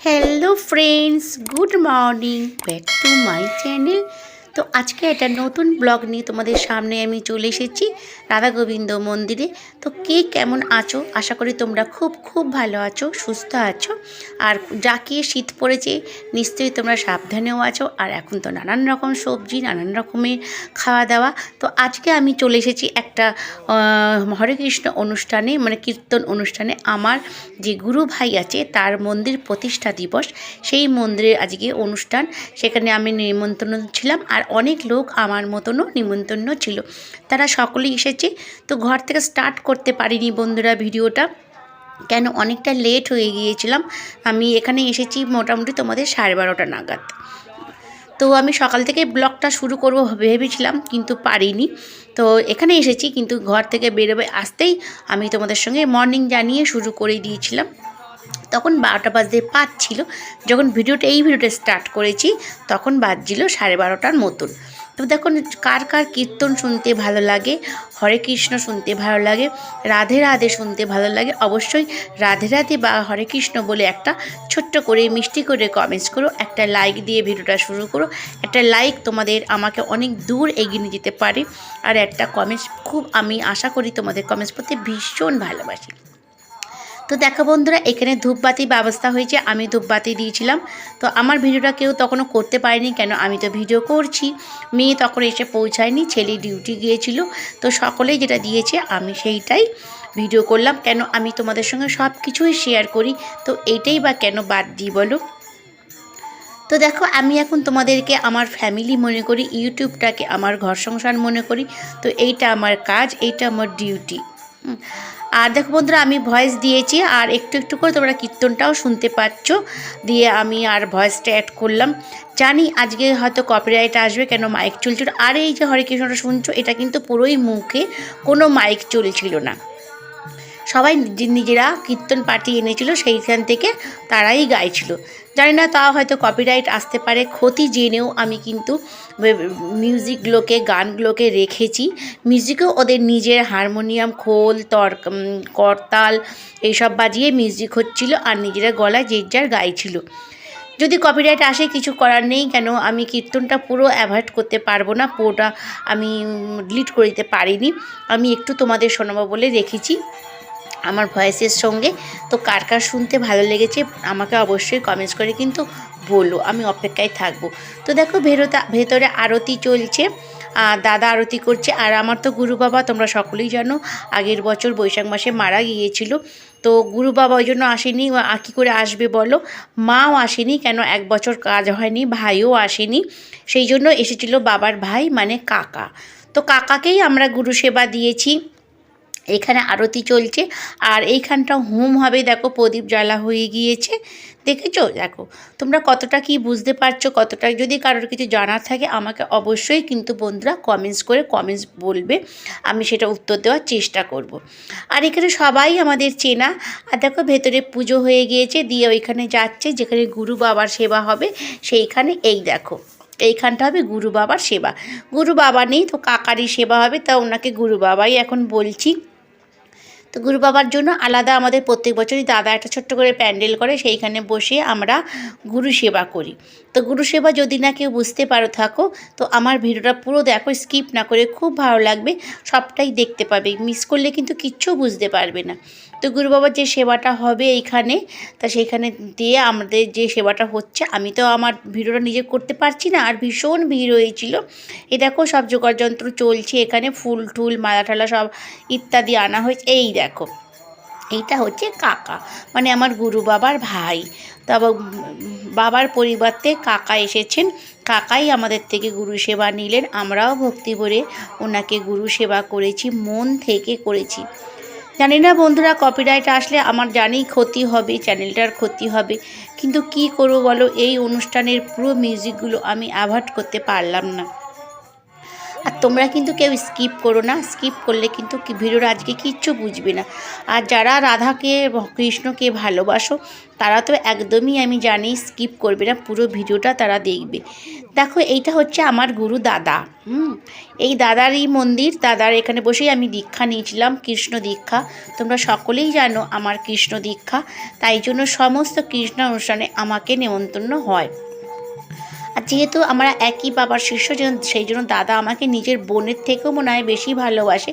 Hello friends, good morning, back to my channel. তো আজকে একটা নতুন ব্লগ নিয়ে তোমাদের সামনে আমি চলে এসেছি রাধা গোবিন্দ মন্দিরে। তো কে কেমন আছো? আশা করি তোমরা খুব খুব ভালো আছো, সুস্থ আছো। আর জাকিয়ে শীত পড়েছে, নিশ্চয়ই তোমরা সাবধানেও আছো। আর এখন তো নানান রকম সবজি, নানান রকমের খাওয়া দাওয়া। তো আজকে আমি চলে এসেছি একটা হরে কৃষ্ণ অনুষ্ঠানে, মানে কীর্তন অনুষ্ঠানে। আমার যে গুরু ভাই আছে তার মন্দির প্রতিষ্ঠা দিবস, সেই মন্দিরের আজকে অনুষ্ঠান। সেখানে আমি নিমন্ত্রণ ছিলাম, আর অনেক লোক আমার মতনও নিমন্ত্রণ ছিল, তারা সকলেই এসেছে। তো ঘর থেকে স্টার্ট করতে পারিনি বন্ধুরা ভিডিওটা, কেন অনেকটা লেট হয়ে গিয়েছিলাম। আমি এখানে এসেছি মোটামুটি তোমাদের 12:30 নাগাদ। তো আমি সকাল থেকে ব্লগটা শুরু করব ভেবেছিলাম, কিন্তু পারিনি। তো এখানে এসেছি, কিন্তু ঘর থেকে বেরোবে আসতেই আমি তোমাদের সঙ্গে মর্নিং জানিয়ে শুরু করে দিয়েছিলাম। তখন 12টা বাজতে 5 ছিল। যখন এই ভিডিওটা স্টার্ট করেছি তখন বাজছিল 12:30টার মতন। তো দেখুন, কার কার কীর্তন শুনতে ভালো লাগে, হরে কৃষ্ণ শুনতে ভালো লাগে, রাধে রাধে শুনতে ভালো লাগে, অবশ্যই রাধে রাধে বা হরে কৃষ্ণ বলে একটা ছোট্ট করে মিষ্টি করে কমেন্টস করো, একটা লাইক দিয়ে ভিডিওটা শুরু করো। একটা লাইক তোমাদের আমাকে অনেক দূর এগিয়ে নিয়ে যেতে পারে, আর একটা কমেন্টস খুব আমি আশা করি তোমাদের কমেন্টস করতে ভীষণ ভালোবাসি। তো দেখো বন্ধুরা, এখানে ধূপবাতি ব্যবস্থা হয়েছে, আমি ধূপবাতি দিয়েছিলাম। তো আমার ভিডিওটা কেউ তখনও করতে পারেনি, কেন আমি তো ভিডিও করছি। মেয়ে তখন এসে পৌঁছায়নি, ছেলে ডিউটি গিয়েছিল। তো সকলেই যেটা দিয়েছে আমি সেইটাই ভিডিও করলাম, কেন আমি তোমাদের সঙ্গে সব কিছুই শেয়ার করি। তো এইটাই বা কেন বাদ দিই বলো? তো দেখো, আমি এখন তোমাদেরকে আমার ফ্যামিলি মনে করি, ইউটিউবটাকে আমার ঘর সংসার মনে করি। তো এইটা আমার কাজ, এইটা আমার ডিউটি। আর দেখো বন্ধুরা, আমি ভয়েস দিয়েছি, আর একটু একটু করে তোমরা কীর্তনটাও শুনতে পাচ্ছ। দিয়ে আমি আর ভয়েসটা অ্যাড করলাম। জানি আজকে হয়তো কপিরাইট আসবে, কেন মাইক চলছিল। আর এই যে হরে কৃষ্ণটা শুনছো, এটা কিন্তু পুরোই মুখে, কোনো মাইক চলছিল না। সবাই নিজেরা কীর্তন পাঠিয়ে এনেছিল, সেইখান থেকে তারাই গাইছিল। জানি না, তাও হয়তো কপিরাইট আসতে পারে। ক্ষতি জেনেও আমি কিন্তু মিউজিকগুলোকে, গানগুলোকে রেখেছি। মিউজিকেও ওদের নিজের হারমোনিয়াম, খোল, করতাল এইসব বাজিয়ে মিউজিক হচ্ছিল, আর নিজেরা গলায় যে যার গাইছিল। যদি কপিরাইট আসে কিছু করার নেই, কেন আমি কীর্তনটা পুরো অ্যাভয়েড করতে পারবো না, পুরোটা আমি ডিলিট করে দিতে পারিনি। আমি একটু তোমাদের শোনাবো বলে রেখেছি আমার ভয়েসের সঙ্গে। তো কার কার শুনতে ভালো লেগেছে আমাকে অবশ্যই কমেন্টস করে কিন্তু বলো, আমি অপেক্ষায় থাকবো। তো দেখো, ভেতরে আরতি চলছে, দাদা আরতি করছে। আর আমার তো গুরু বাবা তোমরা সকলেই জানো, আগের বছর বৈশাখ মাসে মারা গিয়েছিল। তো গুরু বাবা ওই জন্য আসেনি, কী করে আসবে বলো? মাও আসেনি, কেন 1 বছর কাজ হয়নি, ভাইও আসেনি। সেই জন্য এসেছিল বাবার ভাই, মানে কাকা। তো কাকাকেই আমরা গুরু সেবা দিয়েছি। এখানে আরতি চলছে, আর এইখানটা হোম হবে। দেখো, প্রদীপ জ্বালা হয়ে গিয়েছে, দেখেছো? দেখো তোমরা কতটা কি বুঝতে পারছো, কতটা। যদি কারোর কিছু জানার থাকে আমাকে অবশ্যই কিন্তু বন্ধুরা কমেন্টস বলবে, আমি সেটা উত্তর দেওয়ার চেষ্টা করব। আর এখানে সবাই আমাদের চেনা। আর দেখো, ভেতরে পুজো হয়ে গিয়েছে, দিয়ে ওইখানে যাচ্ছে যেখানে গুরু বাবার সেবা হবে, সেইখানে এই দেখো এইখানটা হবে গুরু বাবার সেবা। গুরু বাবা নেই, তো কাকারই সেবা হবে, তা ওনাকে গুরু বাবাই এখন বলছি। তো গুরু বাবার জন্য আলাদা আমাদের প্রত্যেক বছরই দাদা একটা ছোট্ট করে প্যান্ডেল করে, সেইখানে বসে আমরা গুরু সেবা করি। তো গুরু সেবা যদি না কেউ বুঝতে পারো থাকো, তো আমার ভিডিওটা পুরো দেখো, স্কিপ না করে, খুব ভালো লাগবে, সবটাই দেখতে পাবে। মিস করলে কিন্তু কিচ্ছু বুঝতে পারবে না। তো গুরু বাবার যে সেবাটা হবে এইখানে, তা সেইখানে দিয়ে আমাদের যে সেবাটা হচ্ছে, আমি তো আমার ভিডিওটা নিজে করতে পারছি না, আর ভীষণ ভিড় হয়েছিল। এ দেখো, সব যোগাড়যন্ত্র চলছে, এখানে ফুল টুল মালা টালা সব ইত্যাদি আনা হয়েছে। এই দেখো, এইটা হচ্ছে কাকা, মানে আমার গুরু বাবার ভাই। তবে বাবার পরিবর্তে কাকা এসেছেন, কাকাই আমাদের থেকে গুরু সেবা নিলেন। আমরাও ভক্তি ভরে ওনাকে গুরু সেবা করেছি, মন থেকে করেছি। জানি না বন্ধুরা, কপিরাইট আসলে আমার জানি ক্ষতি হবে, চ্যানেলটার ক্ষতি হবে, কিন্তু কি করবো বলো, এই অনুষ্ঠানের পুরো মিউজিকগুলো আমি অ্যাভয়েড করতে পারলাম না। আর তোমরা কিন্তু কেউ স্কিপ করো না, স্কিপ করলে কিন্তু ভিডিওটা আজকে কিচ্ছু বুঝবে না। আর যারা রাধাকে কৃষ্ণকে ভালোবাসো তারা তো একদমই আমি জানি স্কিপ করবে না, পুরো ভিডিওটা তারা দেখবে। দেখো এইটা হচ্ছে আমার গুরু দাদা। এই দাদারই মন্দির, দাদার এখানে বসেই আমি দীক্ষা নিয়েছিলাম, কৃষ্ণ দীক্ষা। তোমরা সকলেই জানো আমার কৃষ্ণ দীক্ষা, তাই জন্য সমস্ত কৃষ্ণ অনুষ্ঠানে আমাকে নেমন্তন্ন হয়। আর যেহেতু আমরা একই বাবার শিষ্য, সেই জন্য দাদা আমাকে নিজের বোনের থেকেও মনে হয় বেশি ভালোবাসে।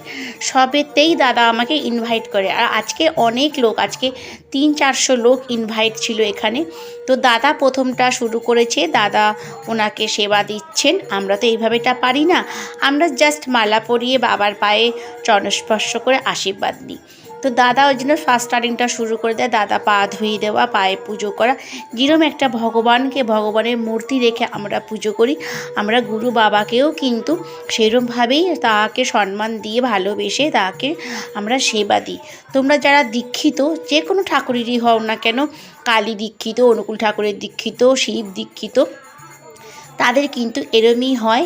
সবেতেই দাদা আমাকে ইনভাইট করে। আর আজকে অনেক লোক, আজকে 300-400 লোক ইনভাইট ছিল এখানে। তো দাদা প্রথমটা শুরু করেছে, দাদা ওনাকে সেবা দিচ্ছেন। আমরা তো এইভাবেটা পারি না, আমরা জাস্ট মালা পরিয়ে বাবার পায়ে চরণস্পর্শ করে আশীর্বাদ নিই। তো দাদা ওই জন্য ফার্স্ট স্টার্টিংটা শুরু করে দেয়, দাদা পা ধুয়ে দেওয়া, পায়ে পুজো করা। যেরকম একটা ভগবানকে, ভগবানের মূর্তি রেখে আমরা পুজো করি, আমরা গুরু বাবাকেও কিন্তু সেরকমভাবেই তাকে সম্মান দিয়ে ভালোবেসে তাকে আমরা সেবা দিই। তোমরা যারা দীক্ষিত, যে কোনো ঠাকুরেরই হও না কেন, কালী দীক্ষিত, অনুকূল ঠাকুরের দীক্ষিত, শিব দীক্ষিত, তাদের কিন্তু এরমই হয়।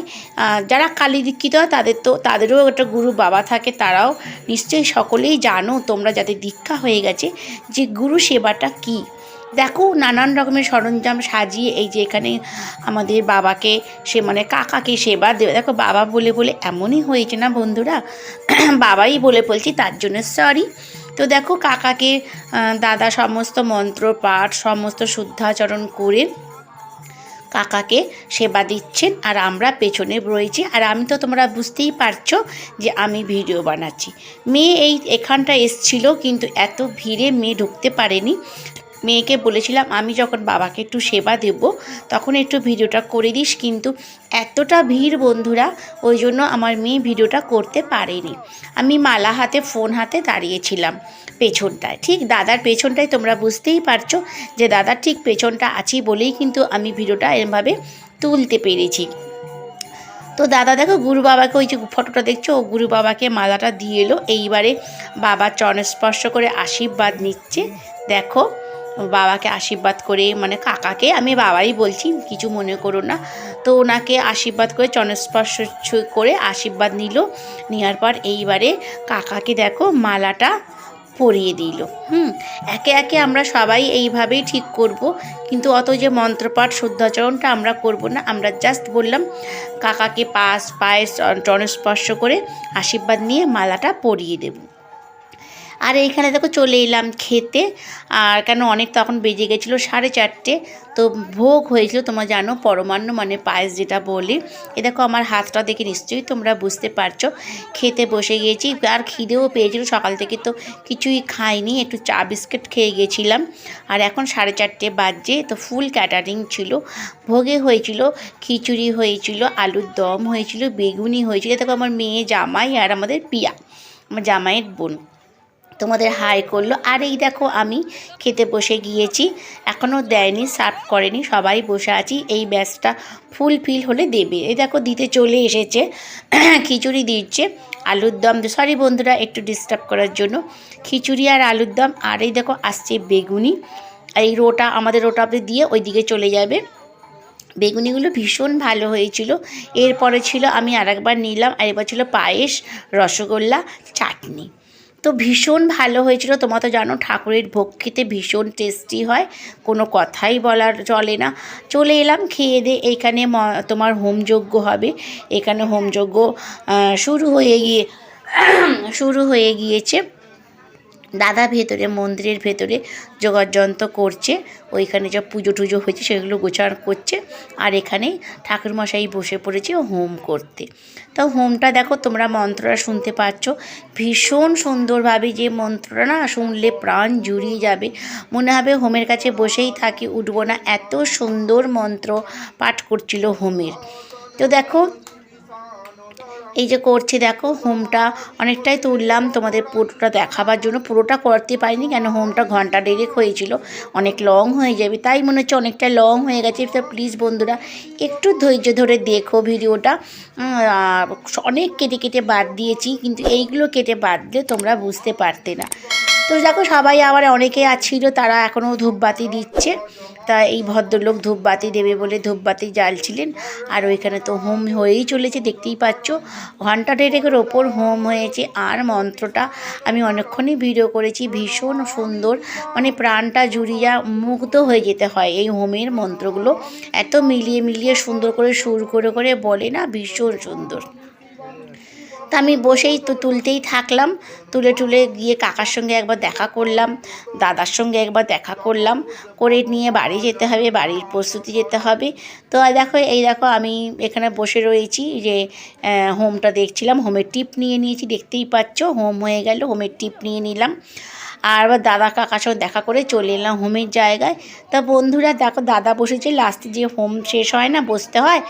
যারা কালী দীক্ষিত হয় তাদেরও একটা গুরু বাবা থাকে। তারাও নিশ্চয়ই সকলেই জানো তোমরা, যাদের দীক্ষা হয়ে গেছে, যে গুরু সেবাটা কী। দেখো নানান রকমের সরঞ্জাম সাজিয়ে এই যে এখানে আমাদের বাবাকে কাকাকে সেবা দেবে। দেখো বাবা বলে বলে এমনই হয়েছে না বন্ধুরা, বাবাই বলে বলছি, তার জন্য সরি। তো দেখো কাকাকে দাদা সমস্ত মন্ত্র পাঠ, সমস্ত শুদ্ধাচরণ করে কাকাকে সেবা দিচ্ছেন, আর আমরা পেছনে রয়েছি। আর আমি তো তোমরা বুঝতেই পারছো যে আমি ভিডিও বানাচ্ছি। মেয়ে এখানটা এসছিল, কিন্তু এত ভিড়ে মেয়ে ঢুকতে পারেনি। মেয়েকে বলেছিলাম আমি যখন বাবাকে একটু সেবা দেব তখন একটু ভিডিওটা করে দিস, কিন্তু এতটা ভিড় বন্ধুরা, ওই জন্য আমার মেয়ে ভিডিওটা করতে পারেনি। আমি মালা হাতে, ফোন হাতে দাঁড়িয়েছিলাম পেছনটায়, ঠিক দাদার পেছনটায়। তোমরা বুঝতেই পারছো যে দাদার ঠিক পেছনটা আছি বলেই কিন্তু আমি ভিডিওটা এরমভাবে তুলতে পেরেছি। তো দাদা দেখো গুরু বাবাকে, ওই যে ফটোটা দেখছো, ও গুরু বাবাকে মালাটা দিয়ে এলো। এইবারে বাবার চরণস্পর্শ করে আশীর্বাদ নিচ্ছে। দেখো বাবাকে আশীর্বাদ করে, কাকাকে আমি বাবাই বলছি, কিছু মনে করো না। তো ওনাকে আশীর্বাদ করে চরণস্পর্শ করে আশীর্বাদ নিল। নেওয়ার পর এইবারে কাকাকে দেখো মালাটা পরিয়ে দিল। একে একে আমরা সবাই এইভাবেই ঠিক করব, কিন্তু অত যে মন্ত্রপাঠ শুদ্ধাচরণটা আমরা করব না। আমরা জাস্ট বললাম কাকাকে পায়ে চরণস্পর্শ করে আশীর্বাদ নিয়ে মালাটা পরিয়ে দেব। আর এইখানে দেখো চলে এলাম খেতে। আর কেন অনেক তখন বেজে গেছিলো 4:30। তো ভোগ হয়েছিল, তোমরা জানো পরমান্ন পায়েস যেটা বলি। এ দেখো আমার হাতটা দেখে নিশ্চয়ই তোমরা বুঝতে পারছো। খেতে বসে গিয়েছি, আর খিদেও পেয়েছিল, সকাল থেকে তো কিছুই খাইনি, একটু চা বিস্কিট খেয়ে গেছিলাম। আর এখন 4:30 বাজে। তো ফুল ক্যাটারিং ছিল। ভোগে হয়েছিল খিচুড়ি, হয়েছিল আলুর দম, হয়েছিল বেগুনি, হয়েছিল। দেখো আমার মেয়ে জামাই আর আমাদের পিয়া, আমার জামাইয়ের বোন, তোমাদের হাই করলো। আর এই দেখো আমি খেতে বসে গিয়েছি, এখনও দেয়নি, সার্ভ করেনি, সবাই বসে আছি। এই ব্যাচটা ফুলফিল হলে দেবে। এই দেখো দিতে চলে এসেছে, খিচুড়ি দিচ্ছে, আলুর দম। সরি বন্ধুরা একটু ডিস্টার্ব করার জন্য। খিচুড়ি আর আলুর দম। আর এই দেখো আসছে বেগুনি। আর এই রোটা, আমাদের রোটা দিয়ে ওই দিকে চলে যাবে। বেগুনিগুলো ভীষণ ভালো হয়েছিল। এরপরে ছিল, আমি আরেকবার নিলাম, আর এবার ছিল পায়েস, রসগোল্লা, চাটনি। তো ভীষণ ভালো হয়েছিল। তোমরা তো জানো ঠাকুরের ভোগ খেতে ভীষণ টেস্টি হয়, কোনো কথাই বলার চলে না। চলে এলাম খেয়ে দিয়ে। এইখানে তোমার হোমযজ্ঞ হবে। এখানে হোমযজ্ঞ শুরু হয়ে গিয়েছে। দাদা ভেতরে, মন্দিরের ভেতরে যোগাযন্ত্র করছে। ওইখানে যা পুজো টুজো হয়েছে সেগুলো গোছানো করছে। আর এখানে ঠাকুরমশাই বসে পড়েছে হোম করতে। তো হোমটা দেখো তোমরা মন্ত্রটা শুনতে পাচ্ছ ভীষণ সুন্দরভাবে। যে মন্ত্রটা না শুনলে প্রাণ জুড়িয়ে যাবে, মনে হবে হোমের কাছে বসেই থাকি, উঠবো না, এত সুন্দর মন্ত্র পাঠ করছিল হোমের। তো দেখো এই যে করছে, দেখো হোমটা অনেকটাই তুললাম তোমাদের পুরোটা দেখাবার জন্য। পুরোটা করতে পারিনি, কেন হোমটা ঘন্টা দেড়েক হয়েছিল, অনেক লং হয়ে যাবে, তাই মনে হচ্ছে অনেকটা লং হয়ে গেছে। তো প্লিজ বন্ধুরা একটু ধৈর্য ধরে দেখো ভিডিওটা। অনেক কেটে কেটে বাদ দিয়েছি, কিন্তু এইগুলো কেটে বাদ দিলে তোমরা বুঝতে পারতে না। তো দেখো সবাই আবার অনেকে ছিল তারা এখনও ধূপবাতি দিচ্ছে। তা এই ভদ্রলোক ধূপবাতি দেবে বলে ধূপবাতি জ্বালছিলেন। আর ওইখানে তো হোম হয়েই চলেছে, দেখতেই পাচ্ছ ঘন্টা দেড়েকের ওপর হোম হয়েছে। আর মন্ত্রটা আমি অনেকক্ষণই ভিডিও করেছি, ভীষণ সুন্দর, মানে প্রাণটা জুড়িয়া মুগ্ধ হয়ে যেতে হয় এই হোমের মন্ত্রগুলো। এত মিলিয়ে মিলিয়ে সুন্দর করে সুর করে করে বলে না, ভীষণ সুন্দর। তা আমি বসেই তো তুলতেই থাকলাম, তুলে গিয়ে কাকার সঙ্গে একবার দেখা করলাম, দাদার সঙ্গে একবার দেখা করলাম, করে নিয়ে বাড়ি যেতে হবে, বাড়ির প্রস্তুতি যেতে হবে। তো এই দেখো আমি এখানে বসে রয়েছি, যে হোমটা দেখছিলাম, হোমের টিপ নিয়ে নিয়েছি, দেখতেই পাচ্ছ হোম হয়ে গেল, হোমের টিপ নিয়ে নিলাম। আর আবার দাদা কাকার সঙ্গে দেখা করে চলে এলাম হোমের জায়গায়। তা বন্ধুরা দেখো দাদা বসেছে, লাস্টে যে হোম শেষ হয় না বসতে হয়,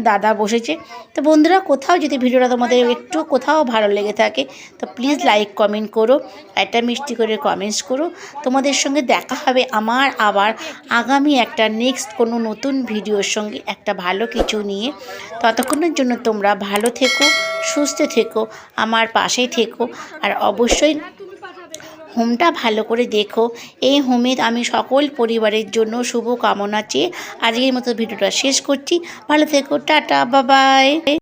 দাদা বসেছে। তো বন্ধুরা কোথাও যদি ভিডিওটা তোমাদের একটু কোথাও ভালো লেগে থাকে তো প্লিজ লাইক কমেন্ট করো, একটা মিষ্টি করে কমেন্টস করো। তোমাদের সঙ্গে দেখা হবে আমার আবার আগামী একটা নেক্সট কোনো নতুন ভিডিওর সঙ্গে, একটা ভালো কিছু নিয়ে। ততক্ষণের জন্য তোমরা ভালো থেকো, সুস্থ থেকো, আমার পাশে থেকো। আর অবশ্যই হোমটা ভালো করে দেখো। এই হোমে আমি সকল পরিবারের জন্য শুভ কামনা চেয়ে আজকের মতো ভিডিওটা শেষ করছি। ভালো থেকো, টাটা, বাই বাই।